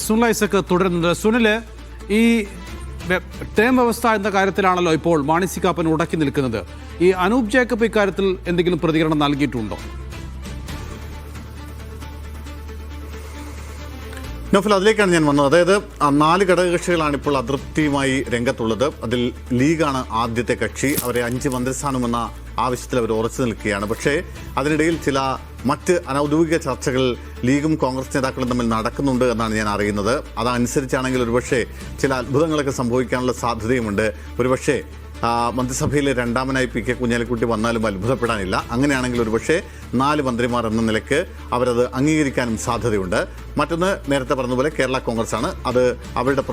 സുനിൽ ഐസക് തുടരുന്നത്. സുനിൽ, ഈ ടേം വ്യവസ്ഥ എന്ന കാര്യത്തിലാണല്ലോ ഇപ്പോൾ മാണി സി കാപ്പൻ ഉടക്കി നിൽക്കുന്നത്. ഈ അനൂപ് ജേക്കബ് ഇക്കാര്യത്തിൽ എന്തെങ്കിലും പ്രതികരണം നൽകിയിട്ടുണ്ടോ? നൗഫൽ, അതിലേക്കാണ് ഞാൻ വന്നത്. അതായത് 4 ഘടകകക്ഷികളാണ് ഇപ്പോൾ അതൃപ്തിയുമായി രംഗത്തുള്ളത്. അതിൽ ലീഗാണ് ആദ്യത്തെ കക്ഷി. അവരെ 5 മന്ത്രിസ്ഥാനമെന്ന ആവശ്യത്തിൽ അവർ ഉറച്ചു നിൽക്കുകയാണ്. പക്ഷേ അതിനിടയിൽ ചില മറ്റ് അനൗദ്യോഗിക ചർച്ചകൾ ലീഗും കോൺഗ്രസ് നേതാക്കളും തമ്മിൽ നടക്കുന്നുണ്ട് എന്നാണ് ഞാൻ അറിയുന്നത്. അതനുസരിച്ചാണെങ്കിൽ ഒരുപക്ഷെ ചില അത്ഭുതങ്ങളൊക്കെ സംഭവിക്കാനുള്ള സാധ്യതയുമുണ്ട്. ഒരുപക്ഷെ മന്ത്രിസഭയിലെ രണ്ടാമനായി പി കെ കുഞ്ഞാലിക്കുട്ടി വന്നാലും അത്ഭുതപ്പെടാനില്ല. അങ്ങനെയാണെങ്കിൽ ഒരുപക്ഷെ 4 മന്ത്രിമാർ എന്ന നിലയ്ക്ക് അവരത് അംഗീകരിക്കാനും സാധ്യതയുണ്ട്. മറ്റൊന്ന്, നേരത്തെ പറഞ്ഞതുപോലെ കേരള കോൺഗ്രസ് ആണ്. അത് അവരുടെ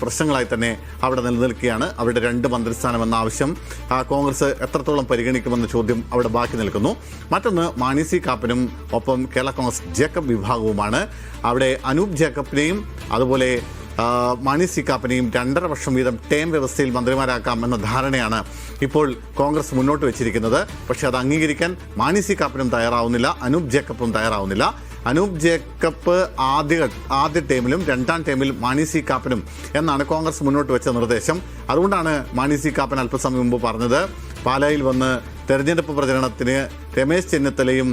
പ്രശ്നങ്ങളായി തന്നെ അവിടെ നിലനിൽക്കുകയാണ്. അവരുടെ 2 മന്ത്രിസ്ഥാനം എന്ന ആവശ്യം കോൺഗ്രസ് എത്രത്തോളം പരിഗണിക്കുമെന്ന ചോദ്യം അവിടെ ബാക്കി നിൽക്കുന്നു. മറ്റൊന്ന്, മാണി സി കാപ്പനും ഒപ്പം കേരള കോൺഗ്രസ് ജേക്കബ് വിഭാഗവുമാണ്. അവിടെ അനൂപ് ജേക്കബിനെയും അതുപോലെ മാണി സി കാപ്പനെയും 2.5 വർഷം വീതം ടേം വ്യവസ്ഥയിൽ മന്ത്രിമാരാക്കാം എന്ന ധാരണയാണ് ഇപ്പോൾ കോൺഗ്രസ് മുന്നോട്ട് വെച്ചിരിക്കുന്നത്. പക്ഷേ അത് അംഗീകരിക്കാൻ മാണി സി കാപ്പനും തയ്യാറാവുന്നില്ല, അനൂപ് ജേക്കബും തയ്യാറാവുന്നില്ല. അനൂപ് ജേക്കബ് ആദ്യ ടേമിലും 2ാം ടേമിൽ മാണി സി കാപ്പനും എന്നാണ് കോൺഗ്രസ് മുന്നോട്ട് വെച്ച നിർദ്ദേശം. അതുകൊണ്ടാണ് മാണി സി കാപ്പൻ അല്പസമയം മുമ്പ് പറഞ്ഞത്, പാലായിൽ വന്ന് തെരഞ്ഞെടുപ്പ് പ്രചരണത്തിന് രമേശ് ചെന്നിത്തലയും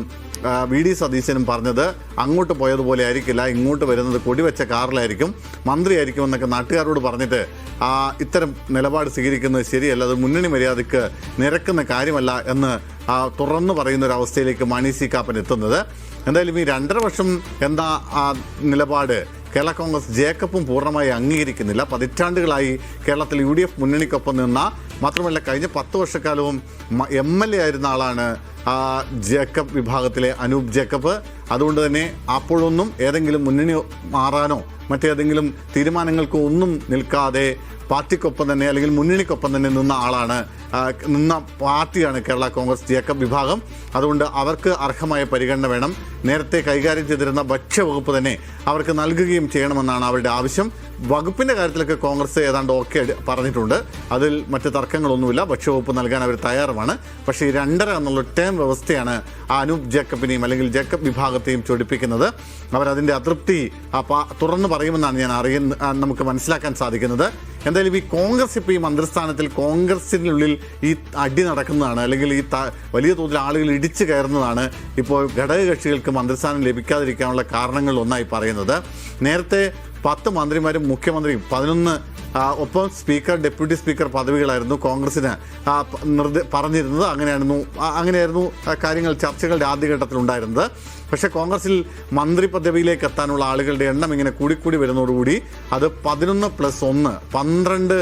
വി ഡി സതീശനും പറഞ്ഞത് അങ്ങോട്ട് പോയതുപോലെ ആയിരിക്കില്ല, ഇങ്ങോട്ട് വരുന്നത് കൊടിവെച്ച കാറിലായിരിക്കും, മന്ത്രിയായിരിക്കും എന്നൊക്കെ നാട്ടുകാരോട് പറഞ്ഞിട്ട് ഇത്തരം നിലപാട് സ്വീകരിക്കുന്നത് ശരിയല്ല, അത് മുന്നണി മര്യാദയ്ക്ക് നിരക്കുന്ന കാര്യമല്ല എന്ന് തുറന്നു പറയുന്ന ഒരു അവസ്ഥയിലേക്ക് മാണി സി കാപ്പൻ എത്തുന്നത്. എന്തായാലും ഈ 2.5 വർഷം എന്ന നിലപാട് കേരള കോൺഗ്രസ് ജേക്കബും പൂർണ്ണമായി അംഗീകരിക്കുന്നില്ല. പതിറ്റാണ്ടുകളായി കേരളത്തിൽ UDF മുന്നണിക്കൊപ്പം നിന്ന, മാത്രമല്ല കഴിഞ്ഞ 10 വർഷക്കാലവും MLA ആയിരുന്ന ആളാണ് ജേക്കബ് വിഭാഗത്തിലെ അനൂപ് ജേക്കബ്. അതുകൊണ്ട് തന്നെ അപ്പോഴൊന്നും ഏതെങ്കിലും മുന്നണി മാറാനോ മറ്റേതെങ്കിലും തീരുമാനങ്ങൾക്കോ ഒന്നും നിൽക്കാതെ പാർട്ടിക്കൊപ്പം തന്നെ അല്ലെങ്കിൽ മുന്നണിക്കൊപ്പം തന്നെ നിന്ന പാർട്ടിയാണ് കേരള കോൺഗ്രസ് ജേക്കബ് വിഭാഗം. അതുകൊണ്ട് അവർക്ക് അർഹമായ പരിഗണന വേണം. നേരത്തെ കൈകാര്യം ചെയ്തിരുന്ന ഭക്ഷ്യവകുപ്പ് തന്നെ അവർക്ക് നൽകുകയും ചെയ്യണമെന്നാണ് അവരുടെ ആവശ്യം. വകുപ്പിൻ്റെ കാര്യത്തിലൊക്കെ കോൺഗ്രസ് ഏതാണ്ട് ഓക്കെ പറഞ്ഞിട്ടുണ്ട്. അതിൽ മറ്റ് തർക്കങ്ങളൊന്നുമില്ല. ഭക്ഷ്യവകുപ്പ് നൽകാൻ അവർ തയ്യാറുമാണ്. പക്ഷേ ഈ 2.5 എന്നുള്ള ടേം വ്യവസ്ഥയാണ് അനൂപ് ജേക്കബിനെയും അല്ലെങ്കിൽ ജേക്കബ് വിഭാഗത്തെയും ചൊടിപ്പിക്കുന്നത്. അവരതിൻ്റെ അതൃപ്തി തുറന്നു പറയുമെന്നാണ് നമുക്ക് മനസ്സിലാക്കാൻ സാധിക്കുന്നത്. എന്തായാലും ഈ കോൺഗ്രസ് ഇപ്പോൾ ഈ മന്ത്രിസ്ഥാനത്തിൽ കോൺഗ്രസിനുള്ളിൽ ഈ അടി നടക്കുന്നതാണ്, അല്ലെങ്കിൽ ഈ വലിയ തോതിൽ ആളുകൾ ഇടിച്ചു കയറുന്നതാണ് ഇപ്പോൾ ഘടകകക്ഷികൾക്ക് മന്ത്രിസ്ഥാനം ലഭിക്കാതിരിക്കാനുള്ള കാരണങ്ങളിലൊന്നായി പറയുന്നത്. നേരത്തെ 10 മന്ത്രിമാരും മുഖ്യമന്ത്രിയും 11 ഒപ്പം സ്പീക്കർ, ഡെപ്യൂട്ടി സ്പീക്കർ പദവികളായിരുന്നു കോൺഗ്രസിന് പറഞ്ഞിരുന്നത്. അങ്ങനെയായിരുന്നു കാര്യങ്ങൾ ചർച്ചകളുടെ ആദ്യഘട്ടത്തിൽ ഉണ്ടായിരുന്നത്. പക്ഷേ കോൺഗ്രസിൽ മന്ത്രി പദവിയിലേക്ക് എത്താനുള്ള ആളുകളുടെ എണ്ണം ഇങ്ങനെ കൂടിക്കൂടി വരുന്നതോടുകൂടി അത് 11+1 12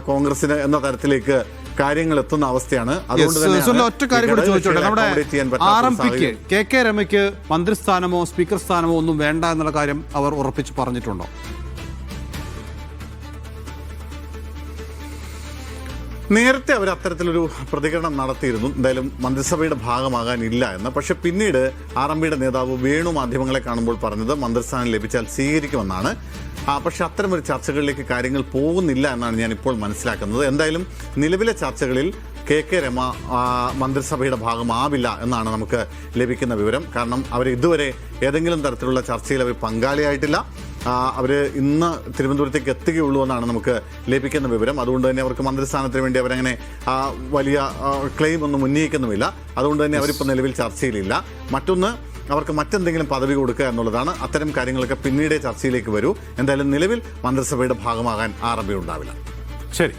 കോൺഗ്രസിന് എന്ന തരത്തിലേക്ക് കാര്യങ്ങൾ എത്തുന്ന അവസ്ഥയാണ്. അതുകൊണ്ട് തന്നെ ഒറ്റ കാര്യം കൂടി ചോദിച്ചോട്ടെ, നമ്മുടെ RMPക്ക് KK രമയ്ക്ക് മന്ത്രിസ്ഥാനമോ സ്പീക്കർ സ്ഥാനമോ ഒന്നും വേണ്ട എന്നുള്ള കാര്യം അവർ ഉറപ്പിച്ച് പറഞ്ഞിട്ടുണ്ടോ? നേരത്തെ അവർ അത്തരത്തിലൊരു പ്രതികരണം നടത്തിയിരുന്നു, എന്തായാലും മന്ത്രിസഭയുടെ ഭാഗമാകാനില്ല എന്ന്. പക്ഷെ പിന്നീട് RMPയുടെ നേതാവ് വേണു മാധ്യമങ്ങളെ കാണുമ്പോൾ പറഞ്ഞത് മന്ത്രിസ്ഥാനം ലഭിച്ചാൽ സ്വീകരിക്കുമെന്നാണ്. പക്ഷെ അത്തരമൊരു ചർച്ചകളിലേക്ക് കാര്യങ്ങൾ പോകുന്നില്ല എന്നാണ് ഞാൻ ഇപ്പോൾ മനസ്സിലാക്കുന്നത്. എന്തായാലും നിലവിലെ ചർച്ചകളിൽ KK രമ മന്ത്രിസഭയുടെ ഭാഗമാവില്ല എന്നാണ് നമുക്ക് ലഭിക്കുന്ന വിവരം. കാരണം അവർ ഇതുവരെ ഏതെങ്കിലും തരത്തിലുള്ള ചർച്ചയിൽ അവർ പങ്കാളിയായിട്ടില്ല. അവർ ഇന്ന് തിരുവനന്തപുരത്തേക്ക് എത്തുകയുള്ളൂ എന്നാണ് നമുക്ക് ലഭിക്കുന്ന വിവരം. അതുകൊണ്ട് തന്നെ അവർക്ക് മന്ത്രിസ്ഥാനത്തിന് വേണ്ടി അവരങ്ങനെ വലിയ ക്ലെയിം ഒന്നും ഉന്നയിക്കുന്നുമില്ല. അതുകൊണ്ട് തന്നെ അവരിപ്പോൾ നിലവിൽ ചർച്ചയിലില്ല. മറ്റൊന്ന്, അവർക്ക് മറ്റെന്തെങ്കിലും പദവി കൊടുക്കുക എന്നുള്ളതാണ്. അത്തരം കാര്യങ്ങളൊക്കെ പിന്നീട് ചർച്ചയിലേക്ക് വരൂ. എന്തായാലും നിലവിൽ മന്ത്രിസഭയുടെ ഭാഗമാകാൻ RMP ഉണ്ടാവില്ല. ശരി.